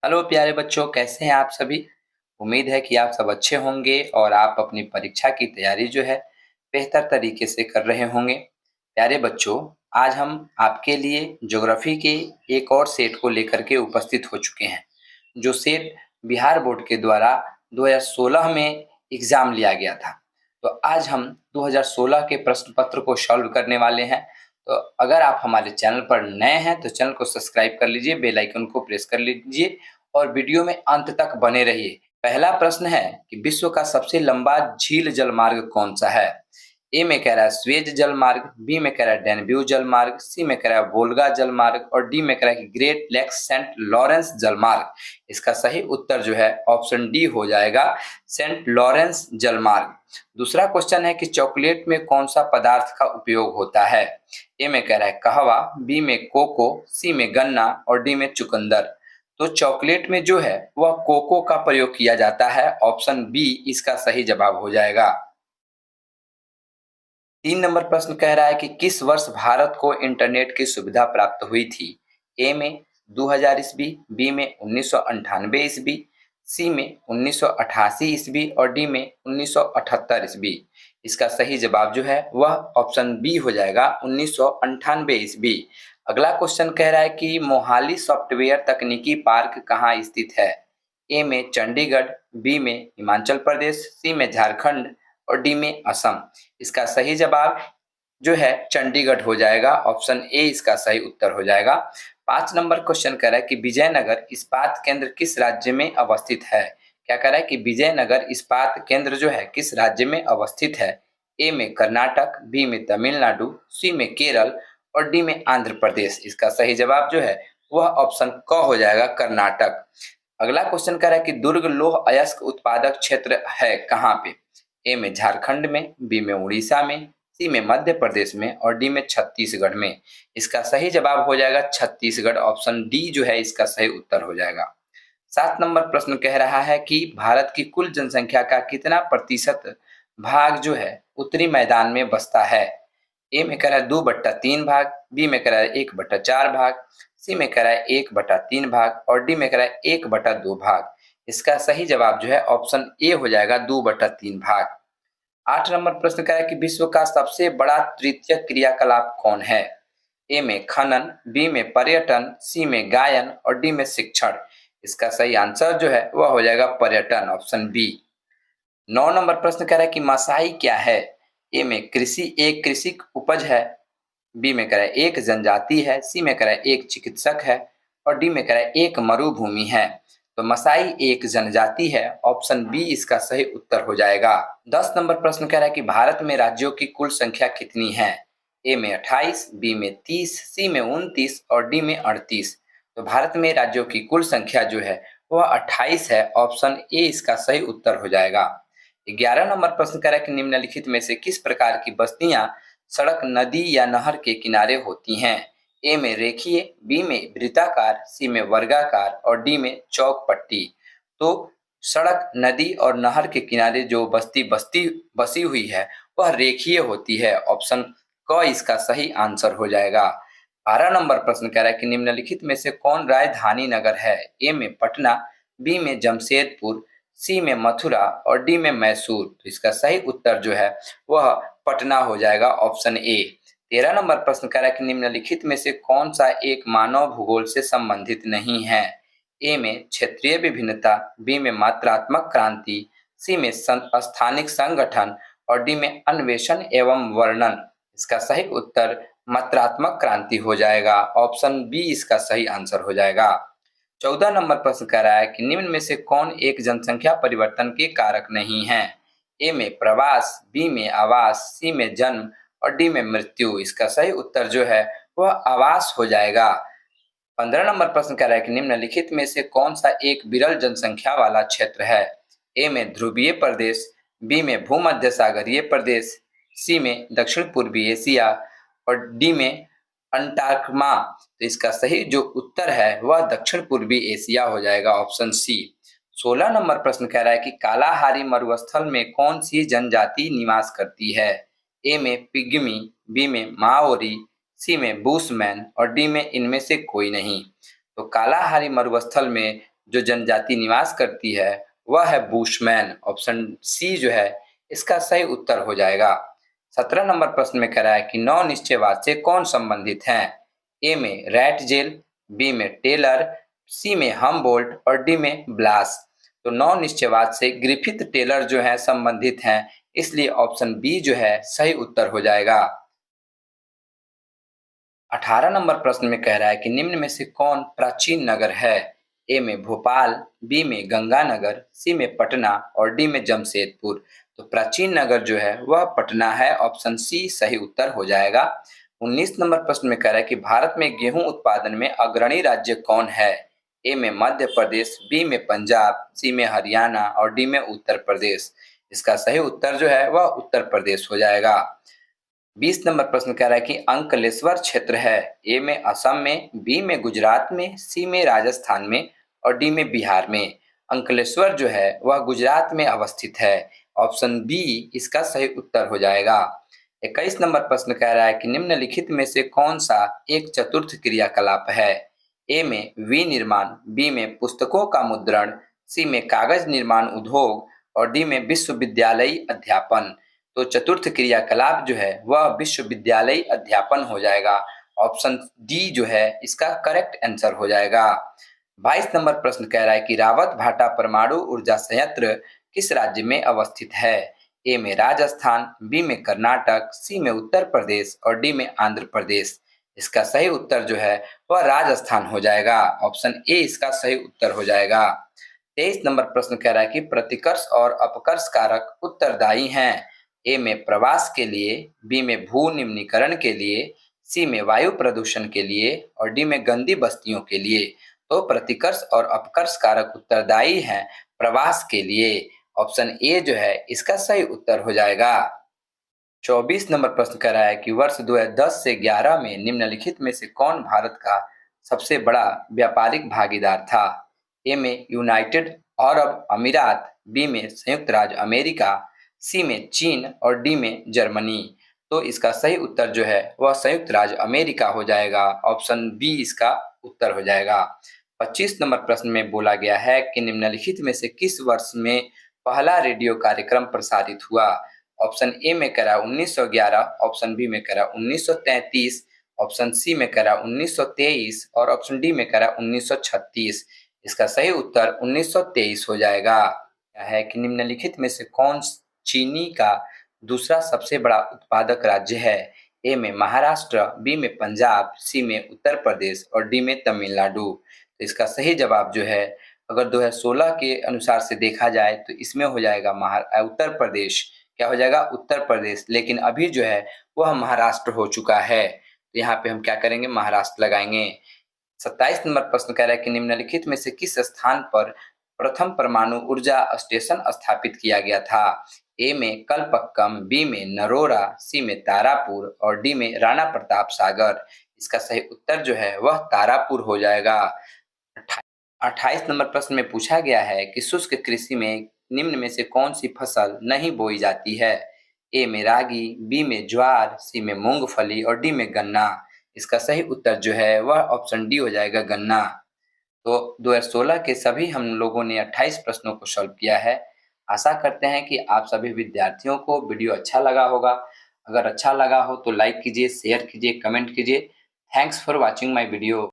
Hello प्यारे बच्चों, कैसे हैं आप सभी। उम्मीद है कि आप सब अच्छे होंगे और आप अपनी परीक्षा की तैयारी जो है बेहतर तरीके से कर रहे होंगे। प्यारे बच्चों, आज हम आपके लिए ज्योग्राफी के एक और सेट को लेकर के उपस्थित हो चुके हैं, जो सेट बिहार बोर्ड के द्वारा 2016 में एग्जाम लिया गया था। तो आज हम 2016 के प्रश्न पत्र को सॉल्व करने वाले हैं। तो अगर आप हमारे चैनल पर नए हैं तो चैनल को सब्सक्राइब कर लीजिए, बेल आइकन को प्रेस कर लीजिए और वीडियो में अंत तक बने रहिए। पहला प्रश्न है कि विश्व का सबसे लंबा झील जलमार्ग कौन सा है। ए में कह रहा है स्वेज जलमार्ग, बी में कह रहा है डैन्यूब जलमार्ग, सी में कह रहा है वोल्गा जलमार्ग और डी में कह रहा है कि ग्रेट लेक्स सेंट लॉरेंस जलमार्ग। इसका सही उत्तर जो है ऑप्शन डी हो जाएगा, सेंट लॉरेंस जलमार्ग। दूसरा क्वेश्चन है कि चॉकलेट में कौन सा पदार्थ का उपयोग होता है। ए में कह रहा है कहवा, बी में कोको, सी में गन्ना और डी में चुकंदर। तो चॉकलेट में जो है वह कोको का प्रयोग किया जाता है। ऑप्शन बी इसका सही जवाब हो जाएगा। 3 नंबर प्रश्न कह रहा है कि किस वर्ष भारत को इंटरनेट की सुविधा प्राप्त हुई थी। ए में 2000 ईस्वी, बी में 1998 ईस्वी, सी में 1988 ईस्वी और डी में 1978 ईस्वी। इसका सही जवाब जो है वह ऑप्शन बी हो जाएगा, 1998 ईस्वी। अगला क्वेश्चन कह रहा है कि मोहाली सॉफ्टवेयर तकनीकी पार्क कहाँ स्थित है। ए में चंडीगढ़, बी में हिमाचल प्रदेश, सी में झारखंड और डी में असम। इसका सही जवाब जो है चंडीगढ़ हो जाएगा। ऑप्शन ए इसका सही उत्तर हो जाएगा। 5 नंबर क्वेश्चन कह रहा है कि विजयनगर इस्पात केंद्र किस राज्य में अवस्थित है। क्या कह रहा है कि विजयनगर इस्पात केंद्र जो है किस राज्य में अवस्थित है। ए में कर्नाटक, बी में तमिलनाडु, सी में केरल और डी में आंध्र प्रदेश। इसका सही जवाब जो है वह ऑप्शन क हो जाएगा, कर्नाटक। अगला क्वेश्चन कह रहा है कि दुर्ग लौह अयस्क उत्पादक क्षेत्र है कहाँ पे। ए में झारखंड में, बी में उड़ीसा में, सी में मध्य प्रदेश में और डी में छत्तीसगढ़ में। इसका सही जवाब हो जाएगा छत्तीसगढ़। ऑप्शन डी जो है इसका सही उत्तर हो जाएगा। 7 नंबर प्रश्न कह रहा है कि भारत की कुल जनसंख्या का कितना प्रतिशत भाग जो है उत्तरी मैदान में बसता है। ए में कह रहा है 2/3 भाग, बी में कह रहा है 1/4 भाग, सी में कह रहा है 1/3 भाग और डी में कह रहा है 1/2 भाग। इसका सही जवाब जो है ऑप्शन ए हो जाएगा, 2/3 भाग। 8 नंबर प्रश्न कह रहा है कि विश्व का सबसे बड़ा तृतीय क्रियाकलाप कौन है। ए में खनन, बी में पर्यटन, सी में गायन और डी में शिक्षण। इसका सही आंसर जो है वह हो जाएगा पर्यटन, ऑप्शन बी। 9 नंबर प्रश्न कह रहा है कि मसाई क्या है। ए में कृषि एक कृषि उपज है, बी में कह रहा है एक जनजाति है, सी में कह रहा है एक चिकित्सक है और डी में कह रहा है एक मरुभूमि है। तो मसाई एक जनजाति है। ऑप्शन बी इसका सही उत्तर हो जाएगा। 10 नंबर प्रश्न कह रहा है कि भारत में राज्यों की कुल संख्या कितनी है। ए में 28, बी में 30, सी में 29 और डी में 38। तो भारत में राज्यों की कुल संख्या जो है वह 28 है। ऑप्शन ए इसका सही उत्तर हो जाएगा। 11 नंबर प्रश्न कह रहा है कि निम्नलिखित में से किस प्रकार की बस्तियां सड़क, नदी या नहर के किनारे होती हैं। ए में रेखीय, बी में वृत्ताकार, सी में वर्गाकार और डी में चौक पट्टी। तो सड़क, नदी और नहर के किनारे जो बस्ती बस्ती बसी हुई है वह रेखीय होती है। ऑप्शन क इसका सही आंसर हो जाएगा। 12 नंबर प्रश्न कह रहा है कि निम्नलिखित में से कौन राजधानी नगर है। ए में पटना, बी में जमशेदपुर, सी में मथुरा और डी में मैसूर। तो इसका सही उत्तर जो है वह पटना हो जाएगा, ऑप्शन ए। 13 नंबर प्रश्न कह रहा है कि निम्नलिखित में से कौन सा एक मानव भूगोल से संबंधित नहीं है। ए में क्षेत्रीय विभिन्नता, बी में मात्रात्मक क्रांति, सी में स्थानिक संगठन और डी में अन्वेषण एवं वर्णन। इसका सही उत्तर मात्रात्मक क्रांति हो जाएगा। ऑप्शन बी इसका सही आंसर हो जाएगा। 14 नंबर प्रश्न कह रहा है कि निम्न में से कौन एक जनसंख्या परिवर्तन के कारक नहीं है। ए में प्रवास, बी में आवास, सी में जन्म और डी में मृत्यु। इसका सही उत्तर जो है वह आवास हो जाएगा। 15 नंबर प्रश्न कह रहा है कि निम्नलिखित में से कौन सा एक विरल जनसंख्या वाला क्षेत्र है। ए में ध्रुवीय प्रदेश, बी में भूमध्य सागरीय प्रदेश, सी में दक्षिण पूर्वी एशिया और डी में अंटार्कमा। तो इसका सही जो उत्तर है वह दक्षिण पूर्वी एशिया हो जाएगा, ऑप्शन सी। 16 नंबर प्रश्न कह रहा है कि कालाहारी मरुस्थल में कौन सी जनजाति निवास करती है। ए में पिग्मी, बी में माओरी, सी में बुशमैन और डी में इनमें से कोई नहीं। तो कालाहारी मरुस्थल में जो जनजाति निवास करती है वह है बुशमैन। ऑप्शन सी जो है इसका सही उत्तर हो जाएगा। 17 नंबर प्रश्न में कह रहा है कि नौ निश्चयवाद से कौन संबंधित हैं? ए में रैट जेल, बी में टेलर, सी में हमबोल्ट और डी में ब्लास। तो नौ निश्चयवाद से ग्रिफिथ टेलर जो है संबंधित हैं, इसलिए ऑप्शन बी जो है सही उत्तर हो जाएगा। 18 नंबर प्रश्न में कह रहा है कि निम्न में से कौन प्राचीन नगर है? ए में भोपाल, बी में गंगानगर, सी में पटना और डी में जमशेदपुर। तो प्राचीन नगर जो है वह पटना है। ऑप्शन सी सही उत्तर हो जाएगा। 19 नंबर प्रश्न में कह रहा है कि भारत में गेहूं उत्पादन में अग्रणी राज्य कौन है? ए में मध्य प्रदेश, बी में पंजाब, सी में हरियाणा और डी में उत्तर प्रदेश। इसका सही उत्तर जो है वह उत्तर प्रदेश हो जाएगा। 20 नंबर प्रश्न कह रहा है कि अंकलेश्वर क्षेत्र है, ए में असम में, बी में गुजरात में, सी में राजस्थान में और डी में बिहार में। अंकलेश्वर जो है वह गुजरात में अवस्थित है। ऑप्शन बी इसका सही उत्तर हो जाएगा। 21 नंबर प्रश्न कह रहा है कि निम्नलिखित में से कौन सा एक चतुर्थ क्रियाकलाप है? ए में विनिर्माण, बी में पुस्तकों का मुद्रण, सी में कागज निर्माण उद्योग और डी में विश्वविद्यालयी अध्यापन। तो चतुर्थ क्रियाकलाप जो है वह विश्वविद्यालयी अध्यापन हो जाएगा। ऑप्शन डी जो है इसका करेक्ट आंसर हो जाएगा। 22 नंबर प्रश्न कह रहा है कि रावत भाटा परमाणु ऊर्जा संयंत्र किस राज्य में अवस्थित है? ए में राजस्थान, बी में कर्नाटक, सी में उत्तर प्रदेश और डी में आंध्र प्रदेश। इसका सही उत्तर जो है वह राजस्थान हो जाएगा। ऑप्शन ए इसका सही उत्तर हो जाएगा। 23 नंबर प्रश्न कह रहा है कि प्रतिकर्ष और अपकर्ष कारक उत्तरदायी हैं। ए में प्रवास के लिए, बी में भू निम्नीकरण के लिए, सी में वायु प्रदूषण के लिए और डी में गंदी बस्तियों के लिए। तो प्रतिकर्ष और अपकर्ष कारक उत्तरदायी हैं प्रवास के लिए। ऑप्शन ए जो है इसका सही उत्तर हो जाएगा। 24 नंबर प्रश्न कह रहा है कि वर्ष 2010 से 11 में निम्नलिखित में से कौन भारत का सबसे बड़ा व्यापारिक भागीदार था? ए में यूनाइटेड अरब अमीरात, बी में संयुक्त राज्य अमेरिका, सी में चीन और डी में जर्मनी। तो इसका सही उत्तर जो है वह संयुक्त राज्य अमेरिका हो जाएगा। ऑप्शन बी इसका उत्तर हो जाएगा। 25 नंबर प्रश्न में बोला गया है कि निम्नलिखित में से किस वर्ष में पहला रेडियो कार्यक्रम प्रसारित हुआ? ऑप्शन ए में कह रहा 1911, ऑप्शन बी में कह रहा 1933, ऑप्शन सी में कह रहा 1923 और ऑप्शन डी में कह रहा 1936। इसका सही उत्तर 1923 हो जाएगा। है कि निम्नलिखित में से कौन चीनी का दूसरा सबसे बड़ा उत्पादक राज्य है? ए में महाराष्ट्र, बी में पंजाब, सी में उत्तर प्रदेश और डी में तमिलनाडु। तो इसका सही जवाब जो है अगर 2016 के अनुसार से देखा जाए तो इसमें हो जाएगा उत्तर प्रदेश। क्या हो जाएगा? उत्तर प्रदेश। लेकिन अभी जो है वह महाराष्ट्र हो चुका है। तो यहाँ पे हम क्या करेंगे? महाराष्ट्र लगाएंगे। 27 नंबर प्रश्न कह रहा है कि निम्नलिखित में से किस स्थान पर प्रथम परमाणु ऊर्जा स्टेशन स्थापित किया गया था? ए में कलपक्कम, बी में नरोरा, सी में तारापुर और डी में राणा प्रताप सागर। इसका सही उत्तर जो है वह तारापुर हो जाएगा। 28 नंबर प्रश्न में पूछा गया है कि शुष्क कृषि में निम्न में से कौन सी फसल नहीं बोई जाती है? ए में रागी, बी में ज्वार, सी में मूंगफली और डी में गन्ना। इसका सही उत्तर जो है वह ऑप्शन डी हो जाएगा, गन्ना। तो 2016 के सभी हम लोगों ने 28 प्रश्नों को सॉल्व किया है। आशा करते हैं कि आप सभी विद्यार्थियों को वीडियो अच्छा लगा होगा। अगर अच्छा लगा हो तो लाइक कीजिए, शेयर कीजिए, कमेंट कीजिए। Thanks for watching my video.